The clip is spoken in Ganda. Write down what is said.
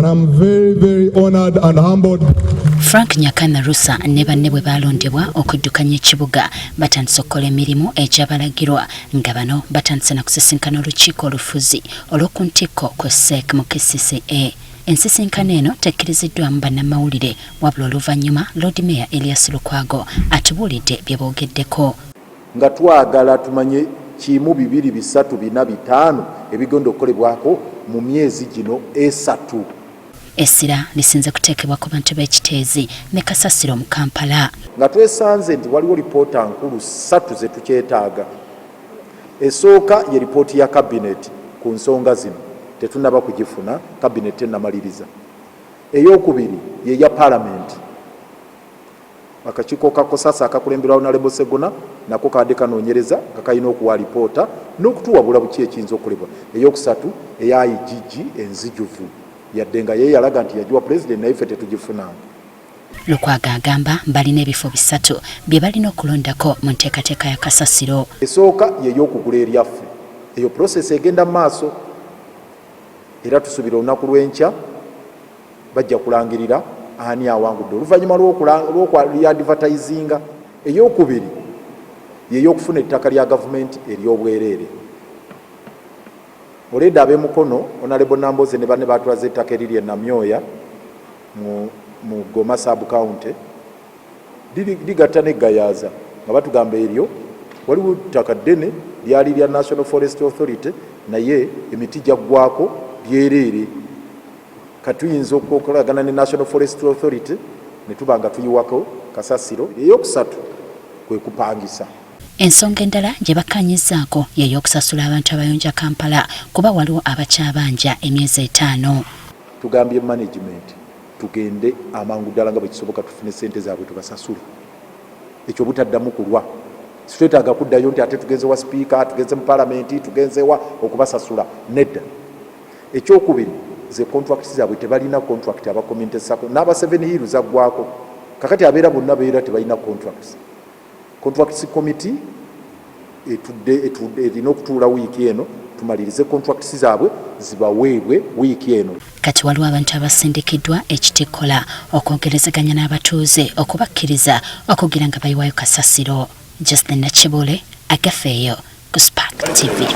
and I'm very, very honored and humbled. Frank Nyakana Rusa ne banne bwe balondebwa okuddukanya ekibuga batandise okukola emirimu egyabalagirwa nga bano batandise na kusisinkana olukiiko olufuzi olw'okuntikko ku SEC mu KCCA. Ensisinkano eno tekkiriziddwamu bannamawulire wabula oluvannyuma Lord Mayor Elias Lukwago atubuulidde bye boogeddeko. Nga twagala tumanye kimu 2, 3, 4, 5 ebigenda okukolebwako mu myezi gino esatu. Essira lisinze kuteekebwa ku bantu b'ekiteezi ne kasasiro mu Kampala. Nga twesanze nti waliwo lipoota nkulu 3 ze tukyetaaga. Esooka ye lipooti ya kabineti ku nsonga zino tetunnaba kugifuna, kabineti enamaliriza. Ey'okubiri ye ya palamenti. Akakiiko ka Kosasa akakulemberawo Honorable Segona nako kadde kanoonyereza nga kalina okuwa lipoota n'okutuwabula buki ekiyinza okolebwa. Ey'okusatu eya IGG enzijuvu yadde nga ye yalaga nti yagiwa president naye ffe tetugifunanga. Lukwago agamba balina ebifo 3 bye balina okulondako mu nteekateeka ya kasasiro. Esooka ye y'okugula eryaffe. Eyo process egenda mu maaso era tusuubira olunaku lw'enkya bajja kulangirira ani awangudde oluvannyuma lw'okwali-advertisinga. Ey'okubiri ye y'okufuna ettaka lya gavumenti ery'obwereere. Oleda ab'emukono Honorable Namboze ne banne batulaze ettaka eriri e Namyoya mu Goma sub county ligatta ne Gayaza nga batugamba eryo waliwo ettaka ddene lyali lya National Forest Authority naye emiti gyaggwako byereere. Katuyinza okukolagana ne National Forest Authority ne tuba nga tuyiwako kasasiro. Ey'okusatu kwe kupangisa. Ensonga endala gye bakkanyizaako ye y'okusasula abantu abayonja Kampala kuba waliwo abakyabanja emyezi 5. Tugambye management tugende amangu ddala nga bwe kisoboka tufune ssente zaabwe tubasasule. Ekyo butaddamu kulwa. Sitwetaaga kuddayo nti ate tugenze wa speaker, tugenze mu palamenti, tugenze wa okubasasula. Nedda. Ekyokubiri ze contracts zaabwe tebalina contract aba community sako n'aba 7 Hills aggwako. Kakati abeera bonna beera tebalina contracts. Contracts committee erina okutuula wiiki eno tumalirize contracts zaabwe zibaweebwe wiiki eno. Kati waliwo abantu abasindikiddwa ekitikola okwogerezeganya n'abatuuze okubakkiriza okugira nga bayiwayo kasasiro. Justin Nachibule, Agafeeyo ku Spark TV.